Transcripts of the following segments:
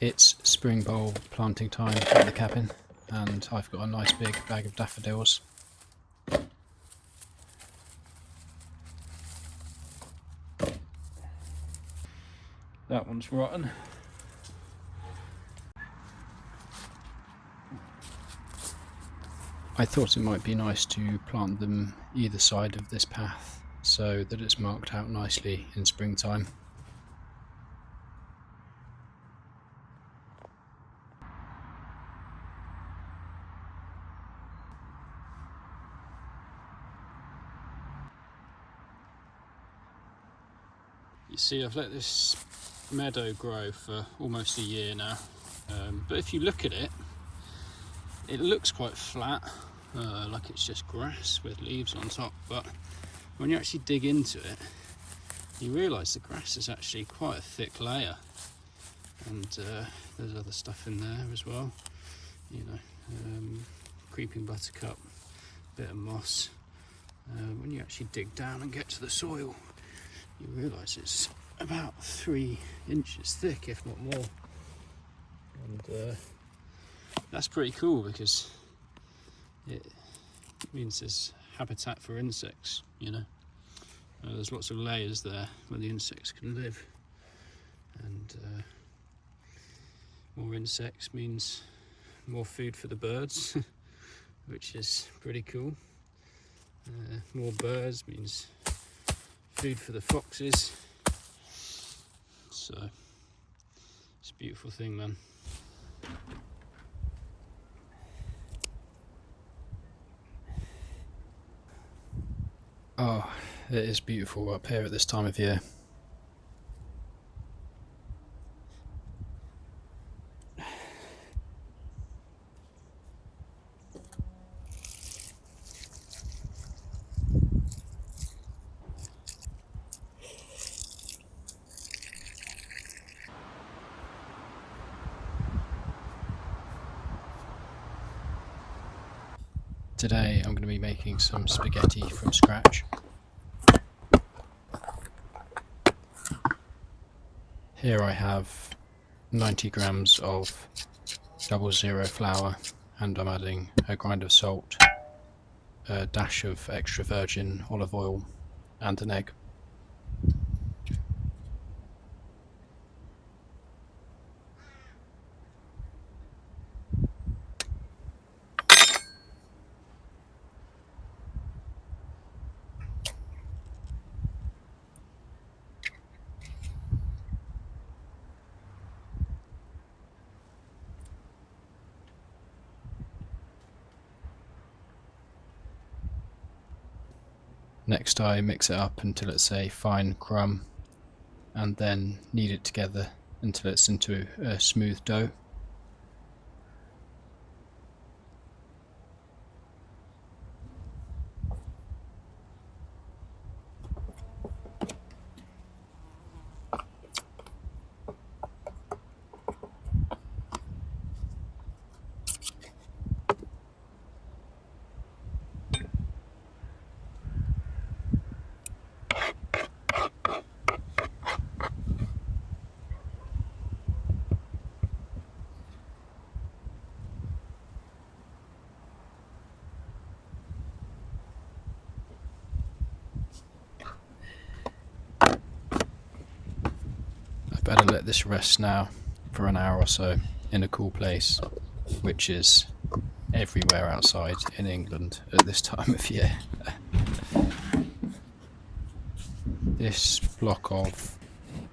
It's spring bulb planting time at the cabin, and I've got a nice big bag of daffodils. That one's rotten. I thought it might be nice to plant them either side of this path so that it's marked out nicely in springtime. You see, I've let this meadow grow for almost a year now, but if you look at it, it looks quite flat, like it's just grass with leaves on top, but when you actually dig into it, you realise the grass is actually quite a thick layer, and there's other stuff in there as well, you know, creeping buttercup, bit of moss. When you actually dig down and get to the soil, you realise it's about 3 inches thick, if not more, and that's pretty cool because it means there's habitat for insects, you know. There's lots of layers there where the insects can live, and more insects means more food for the birds, which is pretty cool. More birds means food for the foxes, so it's a beautiful thing, man. Oh, it is beautiful up here at this time of year. Today I'm going to be making some spaghetti from scratch. Here I have 90 grams of 00 flour, and I'm adding a grind of salt, a dash of extra virgin olive oil, and an egg. Next I mix it up until it's a fine crumb, and then knead it together until it's into a smooth dough. I better let this rest now for an hour or so in a cool place, which is everywhere outside in England at this time of year. This block of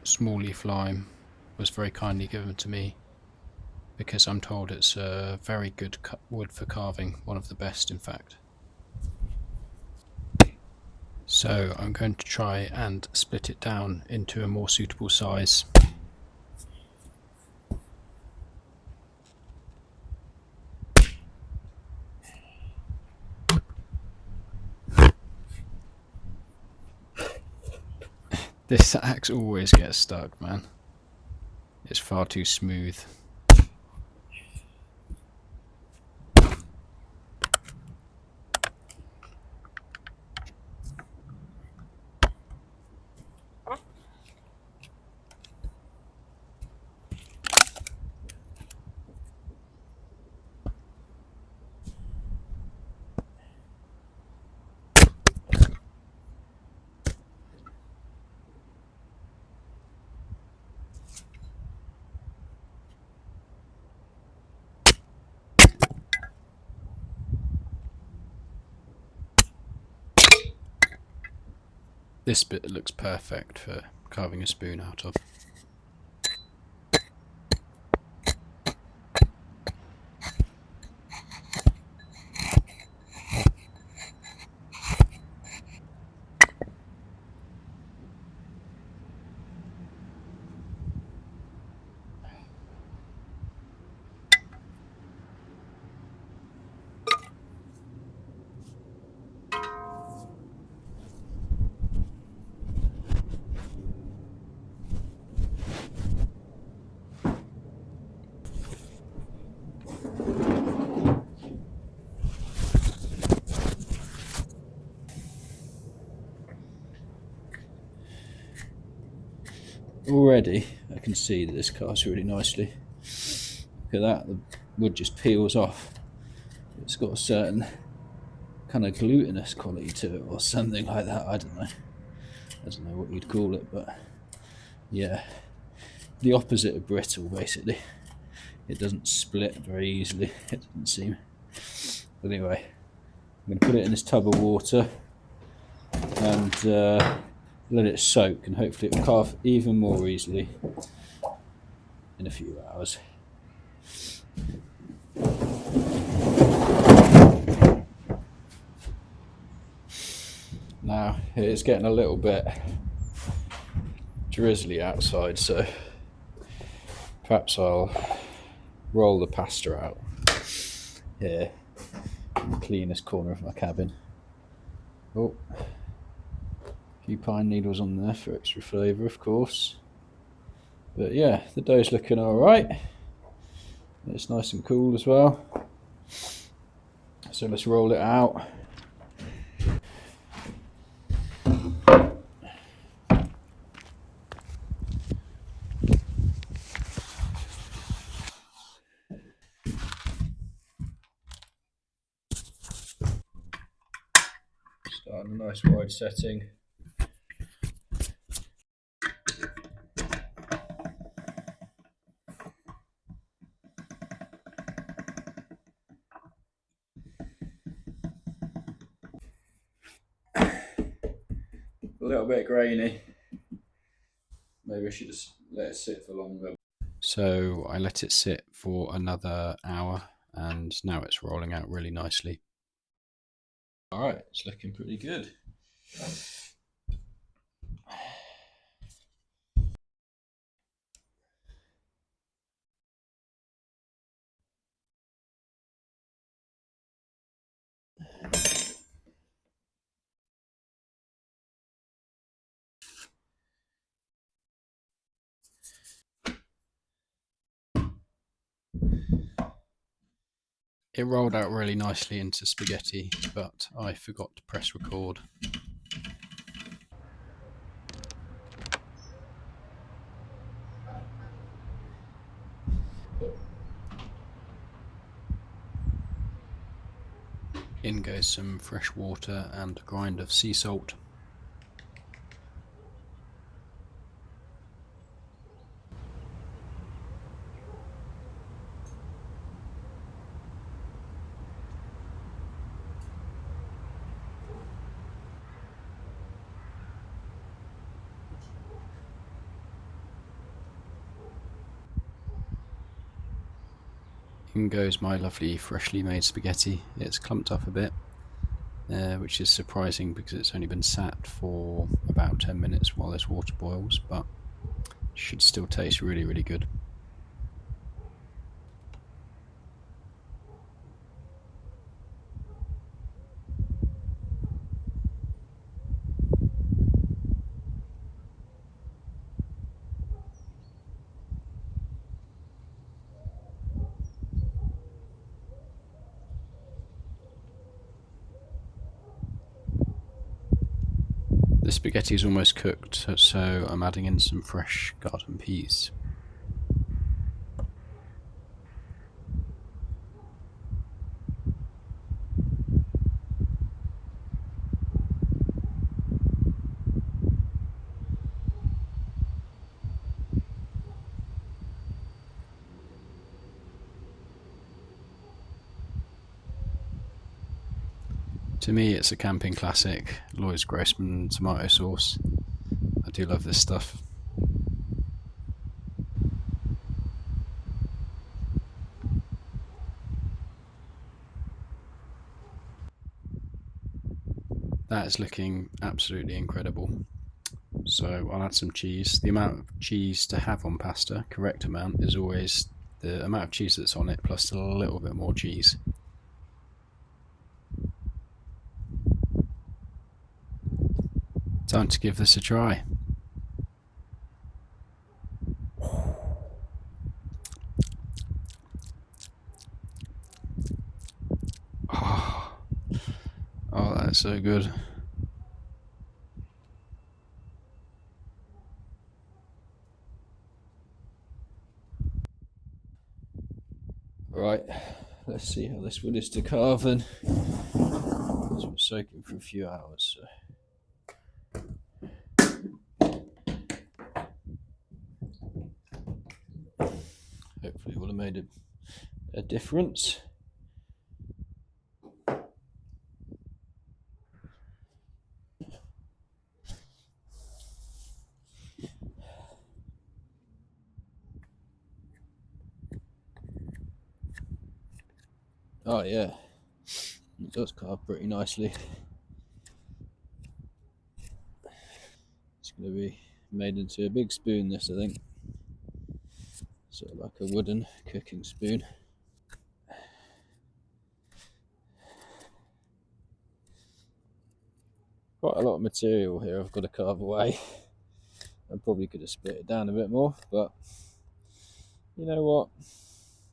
small leaf lime was very kindly given to me because I'm told it's a very good wood for carving, one of the best in fact. So I'm going to try and split it down into a more suitable size. This axe always gets stuck, man. It's far too smooth. This bit looks perfect for carving a spoon out of. Already I can see that this casts really nicely. Look at that, the wood just peels off. It's got a certain kind of glutinous quality to it or something like that. I don't know what you'd call it, but yeah, the opposite of brittle basically. It doesn't split very easily, it doesn't seem. But anyway, I'm going to put it in this tub of water and let it soak, and hopefully it will carve even more easily in a few hours. Now it's getting a little bit drizzly outside, so perhaps I'll roll the pasta out here in the cleanest corner of my cabin. Oh, a few pine needles on there for extra flavour, of course. But yeah, the dough's looking alright. It's nice and cool as well. So let's roll it out. Start on a nice wide setting. A little bit grainy. Maybe I should just let it sit for longer. So I let it sit for another hour, and now it's rolling out really nicely. Alright, it's looking pretty good. It rolled out really nicely into spaghetti, but I forgot to press record. In goes some fresh water and a grind of sea salt. In goes my lovely freshly made spaghetti. It's clumped up a bit, which is surprising because it's only been sat for about 10 minutes while this water boils, but should still taste really, really good. The spaghetti is almost cooked, so I'm adding in some fresh garden peas. To me, it's a camping classic. Lloyd's Grossman tomato sauce. I do love this stuff. That is looking absolutely incredible. So I'll add some cheese. The amount of cheese to have on pasta, correct amount, is always the amount of cheese that's on it plus a little bit more cheese. Time to give this a try. Oh, that's so good. Right, let's see how this one is to carve then. It's been soaking for a few hours. Hopefully it will have made a difference. Oh yeah, it does carve pretty nicely. It's going to be made into a big spoon, this, I think. Sort of like a wooden cooking spoon. Quite a lot of material here I've got to carve away. I probably could have split it down a bit more, but you know what?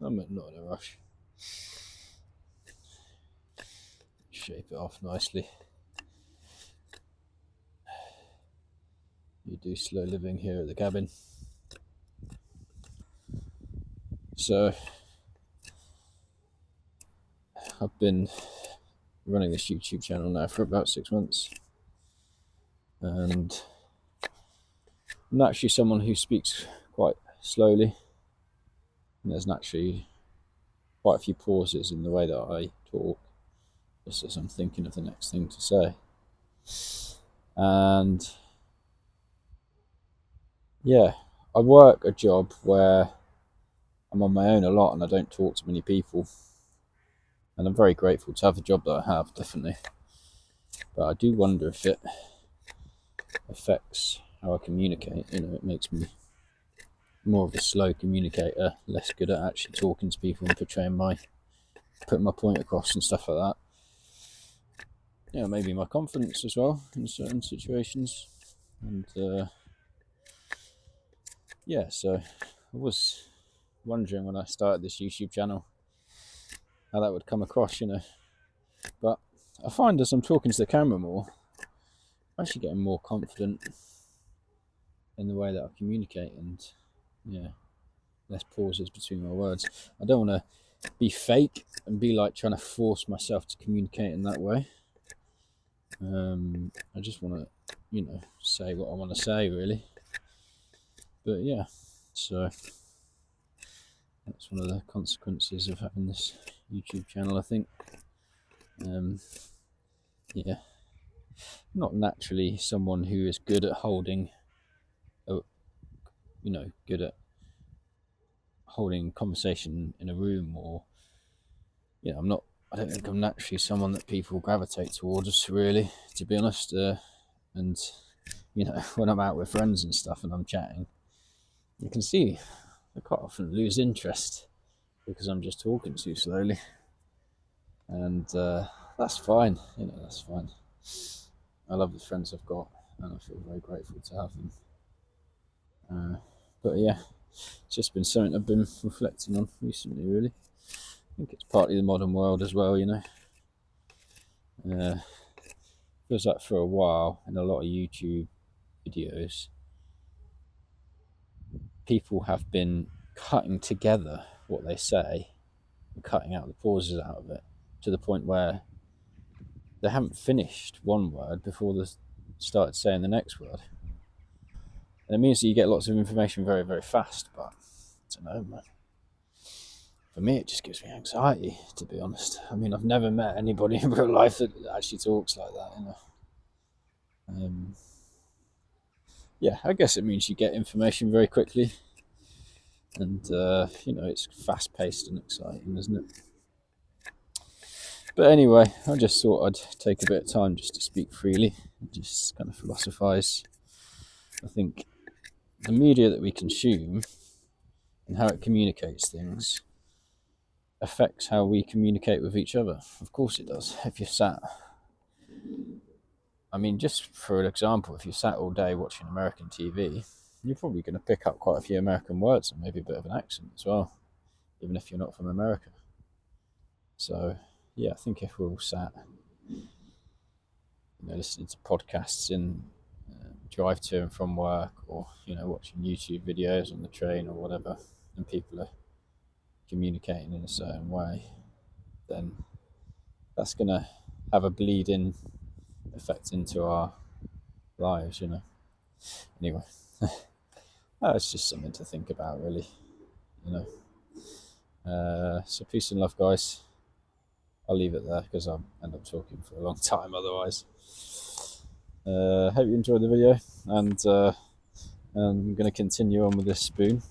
I'm not in a rush. Shape it off nicely. You do slow living here at the cabin. So I've been running this YouTube channel now for about 6 months, and I'm naturally someone who speaks quite slowly, and there's naturally quite a few pauses in the way that I talk, just as I'm thinking of the next thing to say. And yeah, I work a job where I'm on my own a lot and I don't talk to many people, and I'm very grateful to have the job that I have, definitely. But I do wonder if it affects how I communicate. You know, it makes me more of a slow communicator, less good at actually talking to people and putting my point across and stuff like that. Yeah, maybe my confidence as well in certain situations. And yeah, so I was wondering when I started this YouTube channel how that would come across, you know. But I find as I'm talking to the camera more, I'm actually getting more confident in the way that I communicate, and yeah, less pauses between my words. I don't want to be fake and be like trying to force myself to communicate in that way. I just want to, you know, say what I want to say, really. But yeah, so that's one of the consequences of having this YouTube channel, I think. Yeah, not naturally someone who is good at holding, good at holding conversation in a room, or I don't think I'm naturally someone that people gravitate towards, really, to be honest. And you know, when I'm out with friends and stuff and I'm chatting, you can see I quite often lose interest because I'm just talking too slowly, and that's fine. You know, that's fine. I love the friends I've got, and I feel very grateful to have them. But yeah, it's just been something I've been reflecting on recently, really. I think it's partly the modern world as well, you know. Feels like for a while in a lot of YouTube videos, people have been cutting together what they say and cutting out the pauses out of it to the point where they haven't finished one word before they started saying the next word. And it means that you get lots of information very, very fast, but I don't know, man. for me, it just gives me anxiety, to be honest. I mean, I've never met anybody in real life that actually talks like that, you know. Yeah, I guess it means you get information very quickly, and it's fast paced and exciting, isn't it? But anyway, I just thought I'd take a bit of time just to speak freely and just kind of philosophize. I think the media that we consume and how it communicates things affects how we communicate with each other. Of course it does. If you're sat, I mean, just for an example, if you're sat all day watching American TV, you're probably going to pick up quite a few American words and maybe a bit of an accent as well, even if you're not from America. So, yeah, I think if we're all sat, listening to podcasts in drive to and from work, or watching YouTube videos on the train or whatever, and people are communicating in a certain way, then that's going to have a bleed-in effect into our lives, Anyway, it's just something to think about, really, So peace and love, guys. I'll leave it there because I'll end up talking for a long time otherwise. Hope you enjoyed the video, and I'm going to continue on with this spoon,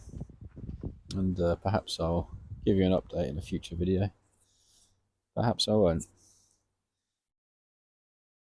and perhaps I'll give you an update in a future video. Perhaps I won't.